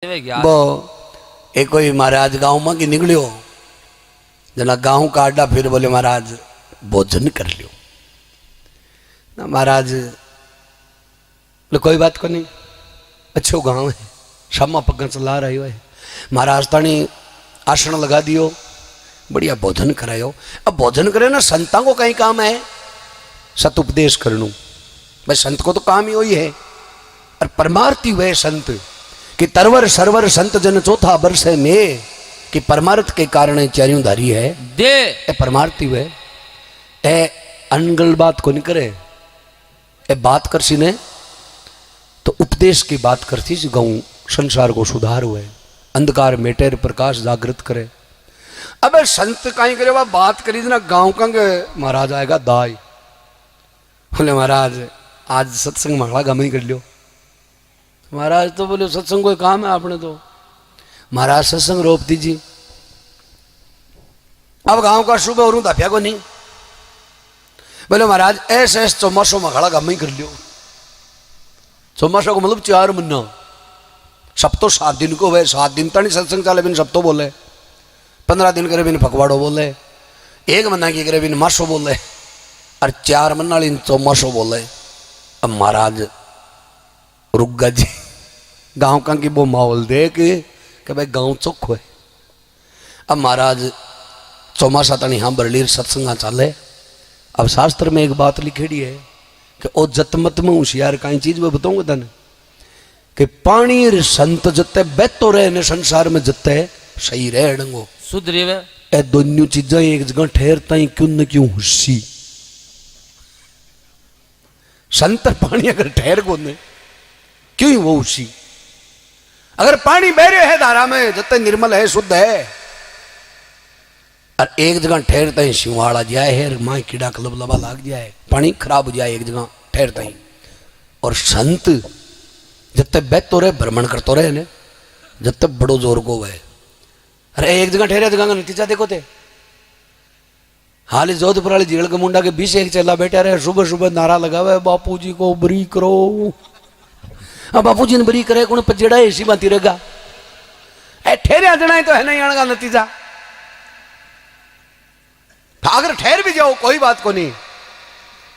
वो एक कोई महाराज गांव में की निकलियो जना गांव का अड्डा फिर बोले महाराज भोजन कर लियो ना महाराज बोले कोई बात को नहीं अच्छो गांव है शामा पग चला रही है महाराज तानी आसन लगा दियो बढ़िया भोजन करायो। अब भोजन करे ना संता को कहीं काम है सत उपदेश करनू भाई संत को तो काम ही वही है और परमार्थी हुए संत कि तरवर सरवर संत जन चौथा वर्ष में कि परमार्थ के कारण चारियों धारी है दे ए परमार्थी हुए ए अनगल बात को नहीं करे ए बात कर सी ने तो उपदेश की बात करती गऊ संसार को सुधार हुए अंधकार मेटेर प्रकाश जागृत करे। अब संत कहीं करे वह बात करी ना गांव का महाराज आएगा दाई बोले महाराज आज सत्संग माड़ा गम ही कर लियो। महाराज तो बोले सत्संग कोई काम है आपने तो महाराज सत्संग रोप दीजिए। अब गांव का सुबह और दाफिया को नहीं बोले महाराज ऐसे चौमासों में खड़ा गम ही कर लियो। चौमासों को मतलब 4 महीना सब तो 7 दिन को हुए 7 दिन तक सत्संग चाले बिन सब तो बोले 15 दिन करे बिन फकवाड़ो बोले 1 महीना की करे बिन मासो बोले और 4 महीना चौमासो बोले। अब महाराज रुग्गा जी गांव का की वो माहौल देख कि भाई गांव चौख्खो है। अब महाराज चौमासा तनी हाँ बरलीर सत्संगा चाले। अब शास्त्र में एक बात लिखेड़ी है कि ओ जतमत में होशियार कई चीज में बताऊंगा तने कि पानी संत जत्ते बेतो रहे ने संसार में जत्ते सही रहे डंगो सुधरी वे ए दोनों चीजें एक जगह ठहरता ही क्यों न क्यों हुसी संत पानी अगर ठहर को ने क्यों वो उसी अगर पानी बह रहे है धारा में जब निर्मल है शुद्ध है और एक जगह ठहरता ही शिवाड़ा जाए है माँ कीड़ा कलबलबा लाग जाए पानी खराब हो जाए एक जगह ठहरता ही। और संत जब तक बैठतो रहे भ्रमण करते रहे ने जब तक बड़ो जोर को है अरे एक जगह ठहरे जगह का नतीजा देखो थे हाल जोधपुर वाली झील के मुंडा के 20 एक चला बैठा रहे सुबह सुबह नारा लगावे बापू जी को बरी करो। अब बापू जी ने बरी करे कौन पजेड़ा ऐसी बात रहेगा ठहरे जना है तो है नहीं आने का नतीजा। अगर ठहर भी जाओ कोई बात को नहीं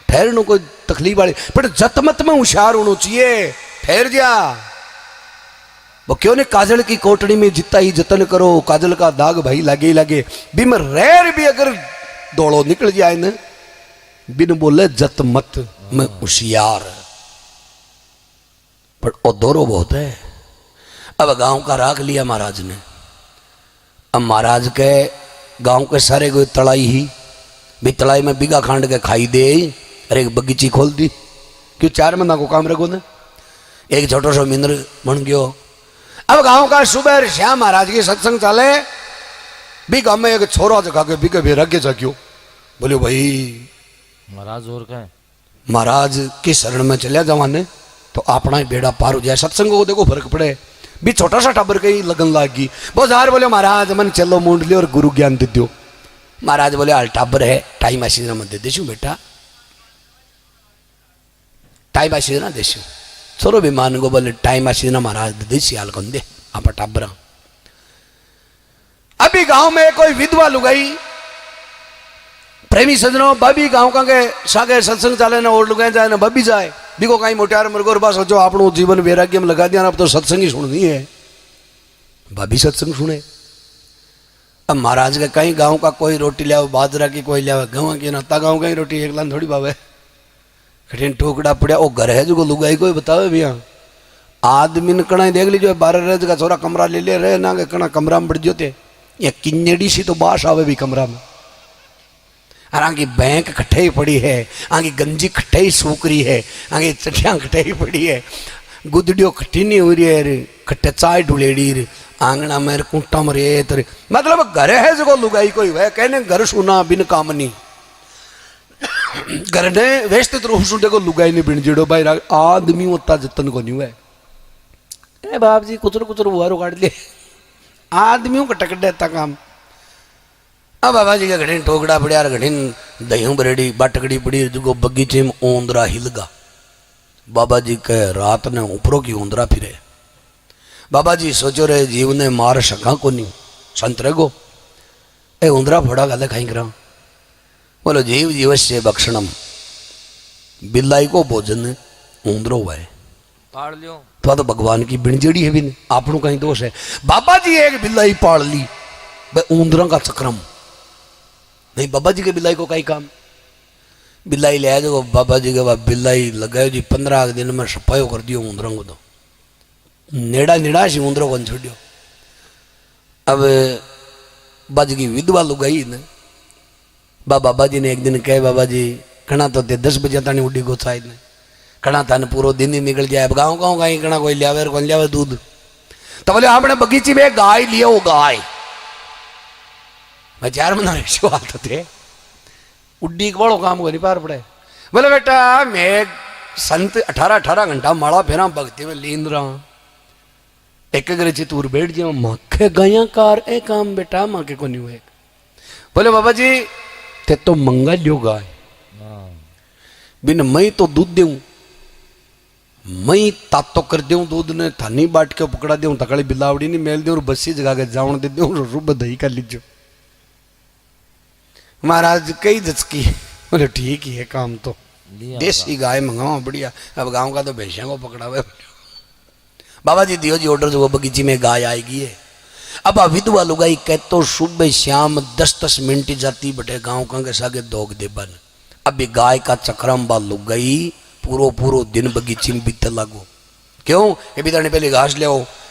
ठहरने कोई तकलीफ वाली पर जतमत में होशियार होना चाहिए ठहर जा। वो क्यों ने काजल की कोटड़ी में जितना ही जतन करो काजल का दाग भाई लगे ही लगे बिम रैर भी अगर दौड़ो निकल जाए न बिन बोले जतमत में होशियार पर ओ दौरो बहुत है। अब गांव का राख लिया महाराज ने। अब महाराज के गांव के सारे कोई तड़ाई ही भी तड़ाई में बिगा खांड के खाई दे अरे एक बगीची खोल दी क्यों 4 महीना को काम रखो ने एक छोटो सो मिंद्र बन गयो। अब गांव का सुबह श्याम महाराज की सत्संग चाले भी गांव में एक छोरा जगा के बिके भी रख जागियो बोलो भाई महाराज और का महाराज की शरण में चलिया जवाने तो अपना ही बेड़ा पार हो जाए। सत्संग को देखो फर्क पड़े भी छोटा सा टाबर के ही लगन लाग गई बहुत जार बोले महाराज मन चलो मूंड लियो और गुरु ज्ञान दे दो। महाराज बोले हाल टाबर है टाइम आशी ना दे देशू बेटा टाइम आशी ना देशू छोरो भी मान को बोले टाइम आशी ना महाराज दे देसी हाल कौन दे आप टाबर। अभी गांव में कोई विधवा लुगाई प्रेमी सजनों बबी गांव का के सागे सत्संग चाले ना और लुगाई जाए ना बबी जाए बिको कहीं मोटियार मरगोर बस जो आपनो जीवन वैराग्य में लगा दिया ना अब तो सत्संग ही सुननी है भाभी सत्संग सुने। अब महाराज के कहीं गांव का कोई रोटी लिया बाजरा की कोई लिया गाँव की नाता गाँव का ही रोटी एक लान थोड़ी बाबे कठिन टोकड़ा पड़ा वो घर है जो लुगाई कोई बतावे भैया आदमी ने कणा देख लीजिए 12 रेज का छोरा कमरा ले ले रहे ना के कणा कमरा में बढ़ जोते या किन्नेडी सी तो बास आवे भी कमरा में और आगे बैंक कट्ठे ही पड़ी है आगे गंजी कट्ठे ही सूकरी है आगे चटिया कट्ठे ही पड़ी है गुदड़ियों कट्ठी नहीं हो रही है कट्टे चाय ढूलेड़ी आंगना में कुंटा में रेत मतलब घर है जो लुगाई कोई वह कहने घर सुना बिन कामनी घर ने व्यवस्थित रूप से देखो लुगाई ने बिन जेड़ो भाई आदमी उतना जतन को नहीं हुआ बाप जी कुचर कुचर बुआरो काट लिए आदमियों का टकट देता काम। अब बाबा जी का घटिन टोकड़ा पड़ा घटिन दही बरेड़ी बाटकड़ी पड़ी जो बगीचे में ओंदरा हिलगा बाबा जी के रात ने ऊपरों की ओंदरा फिरे बाबा जी सोचो रहे जीव ने मार सका को नहीं संत रगो ए उंदरा फोड़ा गले खाई करा बोलो जीव जीवस्य भक्षणम बिल्लाई को भोजन उंदरो हुआ है पाड़ लियो तो भगवान की बिणजेड़ी है भी नहीं आपनों कहीं दोष है। बाबा जी एक बिल्लाई पाड़ ली भाई ऊंदरा का चक्रम नहीं बाबा जी के बिल्लाई को कई काम बिल्लाई ले जो बाबा जी के बाद बिल्लाई लगाए जी 15 दिन में सफाई कर दियो ऊंदरा को तो नेड़ा नेड़ा से ऊंदरों को छोड़ियो। अब बाजी की विधवा लुगाई ने बाबा जी ने एक दिन कहे बाबा जी कणा तो ते 10 बजे तानी उड़ी को साइड ने कणा थाने पूरा दिन ही निकल जाए अब गाँव गाँव कहीं कणा कोई लियावे कौन लियावे दूध तो बोले आपने बगीचे में गाय लिया वो गाय मैं 4 महीना रिक्शा आते थे उड्डी के बड़ो काम को नहीं पार पड़े बोले बेटा मैं संत 18 घंटा माड़ा फेरा भक्ति में लीन रहा एक चितूर बैठ जाओ माखे गया कार ए काम बेटा माके को नहीं हुए बोले बाबा जी ते तो मंगा लियो गाय बिन मई तो दूध देऊं मई तातो कर दूं दूध ने थानी बाट के पकड़ा दूं तकड़ी बिलावड़ी नहीं मेल दूं और बस्सी जगा के जावन दे दूं रुब दही कर लीजो महाराज कई जचकी बोले ठीक ही है काम तो देसी गाय मंगाओ बढ़िया अब गांव का तो भैंसिया को पकड़ा हुआ बाबा जी दियो जी ऑर्डर जो बगीचे में गाय आएगी है अब विधवा लुगाई कह तो सुबह शाम 10-10 मिनट जाती बटे गांव का के सागे दोग दे बन अभी गाय का चक्रम बा लुगाई पूरो दिन बगीचे में बीते लागो क्यों ये बिताने पहले घास ले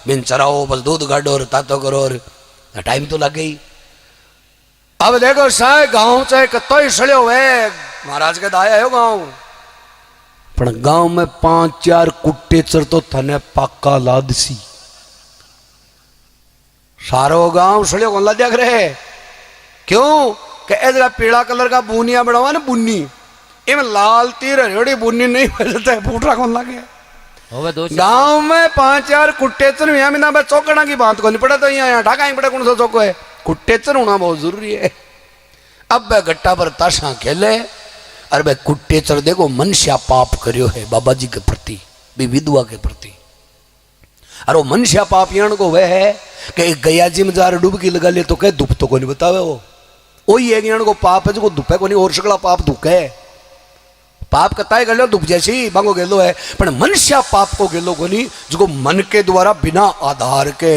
बिन चराओ बस दूध गाड़ो और तातो करो और टाइम तो लग गई। अब देखो साय गांव चाहे कतो ही सड़ो है महाराज के दाया हो गांव पर गांव में 5-4 कुट्टे चर तो थने पाका लादसी सारो गांव सड़ियो कौन लाद्या करे क्यों कि ऐसा पीला कलर का बुनिया बढ़ावा ना बुन्नी इम लाल तीर हरियोड़ी बुन्नी नहीं बजता है फूटरा कौन लगे गांव में 5-4 कुट्टे चर यहाँ में ना चौकड़ा की बात को नहीं पड़ा तो यहाँ ढाका ही पड़ा कौन सा चौको है कुट्टे चर होना बहुत जरूरी है। अब वह गट्टा पर ताशा खेले अरे भाई कुट्टे चर देखो मनुष्य पाप करियो है बाबा जी के प्रति भी विधवा के प्रति अरे वो मनुष्य पाप यान को वह है कि गया जी में जार डुबकी लगा ले तो कह दुप तो को नहीं बतावे वो वही एक यान को पाप है जो दुपे को नहीं और सकला पाप दुख है पाप कताए कर लो दुप जैसी बांगो गेलो है पर मनुष्य पाप को गेलो को नहीं जो मन के द्वारा बिना आधार के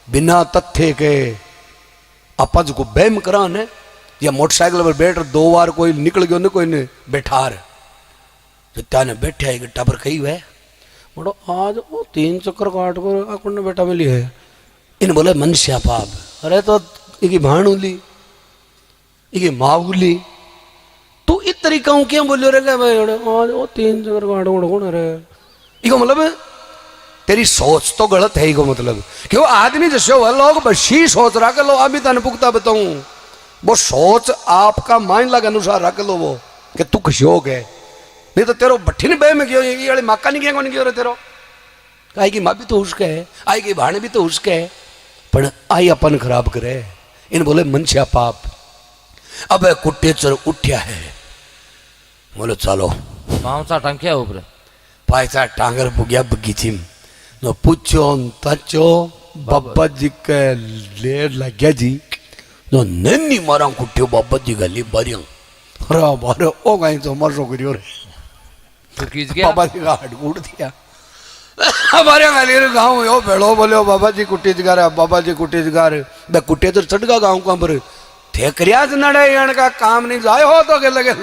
बिना तथ्य के आपा जो बैम करा ने या मोटरसाइकिल पर बैठ 2 बार कोई निकल गयो ने कोई ने बैठार जितना ने बैठे है गट्टा पर कही हुए बोलो आज वो 3 चक्कर काट कर आपने बेटा मिली है इन बोले मनुष्य पाप अरे तो इकी भाणुली इकी मावली तू इस तरीका क्यों बोलो रे भाई आज वो 3 चक्कर काट कौन रे इको मतलब तेरी सोच तो गलत है इको मतलब क्यों आदमी जैसे वो लोग बसी सोच रहा के लो अभी तन पुख्ता बताऊं वो सोच आपका माइंड लग अनुसार रख लो वो कि तू खुशयोग है नहीं तो तेरो बट्ठी ने बह में गयो ये वाले माका नहीं कौन गयो रे तेरो आई की माँ भी तो उसके है आई की भाणे भी तो उसके है पर आई अपन खराब करे इन बोले मनुष्य पाप। अब कुट्टे चर उठ्या है बोलो चलो पाँव सा टंकिया ऊपर पायसा टांगर पुगया बगीची में नो पूछो तचो बाबा जी के लेर लग गया जी जो नन्नी मारा कुट्टियो बाबा जी गली बारियां अरे बारे ओ कहीं तो मर करियो रे तो किस गया बाबा जी का हट कूट दिया हमारे गली रे गांव यो भेड़ो बोलो बाबा जी कुट्टी जगार बाबा जी कुट्टी जगार बे कुट्टे तो चढ़गा गांव का पर थे करियाज नड़े यान का काम नहीं जाए हो तो के लगे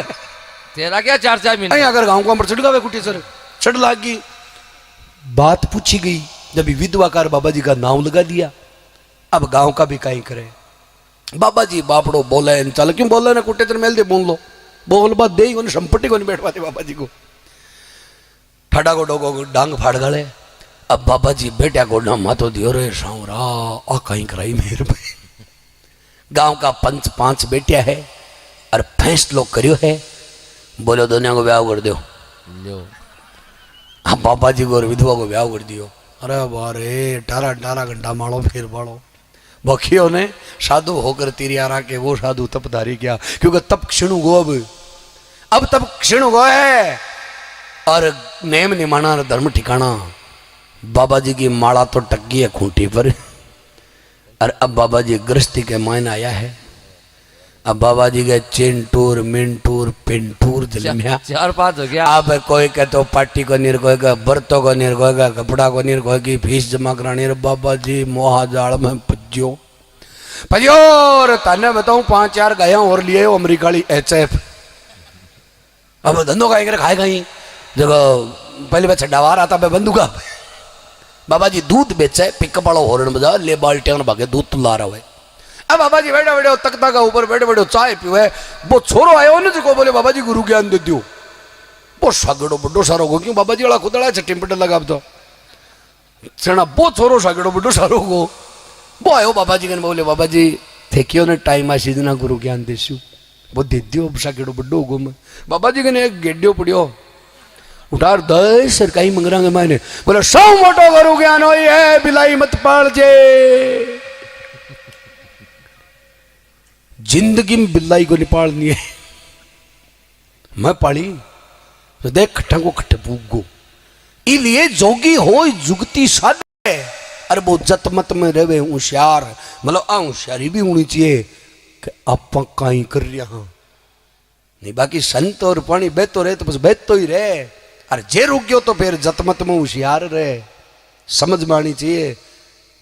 तेरा क्या 4 महीने अगर गांव का पर चढ़गा वे कुट्टी सर चढ़ लागी बात पूछी गई जब विधवाकार बाबा जी का नाम लगा दिया अब गांव का भी कहीं करे बाबा जी बापड़ो बोले चल क्यों बोले ना कुट्टे तर मेल दे बोल लो बोल बात दे संपत्ति को नहीं बैठवाते बाबा जी को ठड़ा को डोगो डांग फाड़ गले अब बाबा जी बेटा को ना मातो दियो रे सावरा आ कहीं कराई मेरे भाई गांव का पंच 5 बेटिया है और फैसलो करियो है बोलो दुनिया को ब्याह कर दो हाँ बाबा जी को और विधवा को ब्याह कर दियो अरे बारे 18 घंटा मारो फिर बाड़ो बखियों ने साधु होकर तिरियारा के वो साधु तपधारी किया क्योंकि तप क्षणु गो अब तप क्षणु गो है और नेम निमाना धर्म ठिकाना बाबा जी की माला तो टक गई है खूंटी पर, और अब बाबा जी गृहस्थी के मान आया है। अब बाबा जी के चिंटूर मिंटूर पिंटूर दिलमिया 4-5 हो गया। अब कोई कहे तो पार्टी को नहीं कोएगा, बर्तों को नहीं कोएगा, कपड़ा को नहीं कोएगी, फीस जमा करानी। बाबा जी मोहाजाल में पज्यो और तने बताऊं 5-4 गाया और लिए हो अमरीका वाली HF। अब धंधो का एक खाएगा ही जगह पहले मैं छड्डावार आता मैं बंदूका। बाबा जी दूध बेचे, पिकअप वाला हॉर्न बजा ले, बाल्टियां भागे दूध तुला रहा है। अब बाबा जी बैठे बैठे तख्ता का ऊपर बैठे बैठे चाय पीवे। वो छोरो आयो ना जिको बोले बाबा जी गुरु ज्ञान दे दियो, वो सागड़ो बड्डो सारो को क्यों बाबा जी वाला खुदड़ा छट्टी पिट लगा तो सेना वो छोरो सागड़ो बड्डो सारो को वो आयो बाबा जी के बोले बाबा जी थेकियो ने टाइम आ सीधना गुरु ज्ञान देसु वो दे दियो सागड़ो बड्डो को में। बाबा जी के एक गेडियो पड़ियो उठार 10 सरकारी मंगरांगे मायने बोले 100 मोटो गुरु ज्ञान हो है बिलाई मत पाल जे। जिंदगी में बिल्लाई को नहीं पालनी है, मैं पाली तो देख खट्टा को खट्टे पूगो इलिए जोगी हो जुगती साधे। अरे वो जत मत में रहे होशियार, मतलब होशियारी भी होनी चाहिए कि आप कहीं कर रहा नहीं। बाकी संत और पानी बहतो रहे तो बस बहतो ही रहे, अरे जे रुक गयो तो फिर जत मत में होशियार रहे। समझ में आनी चाहिए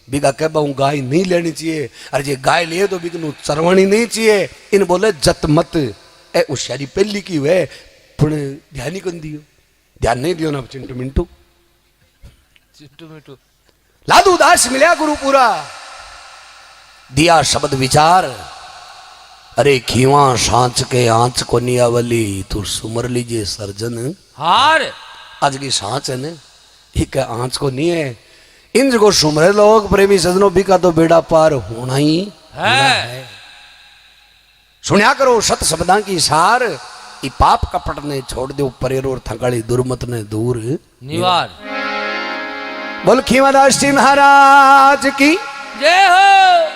बिगा कह गाय नहीं लेनी चाहिए, अरे जे गाय लिए तो बिगनू चरवानी नहीं चाहिए। इन बोले जत मत ए होशियारी पहली की हुए पुणे ध्यान ही कर दियो, ध्यान नहीं दियो ना चिंटू मिंटू चिंटू मिंटू लादू दास मिला गुरु पूरा दिया शब्द विचार। अरे खीवा सांच के आंच को नियावली तू सुमर लीजिए सर्जन हार। आज की सांच है ना एक आंच को नहीं है। इंद्र को सुमरे लोग प्रेमी सजनों भी का तो बेड़ा पार होना ही है। सुनिया करो सत शब्दां की सार, ई पाप कपट ने छोड़ दो परेर और थकाड़ी दुर्मत ने दूर निवार। बोल खीवादास जी महाराज की जय हो।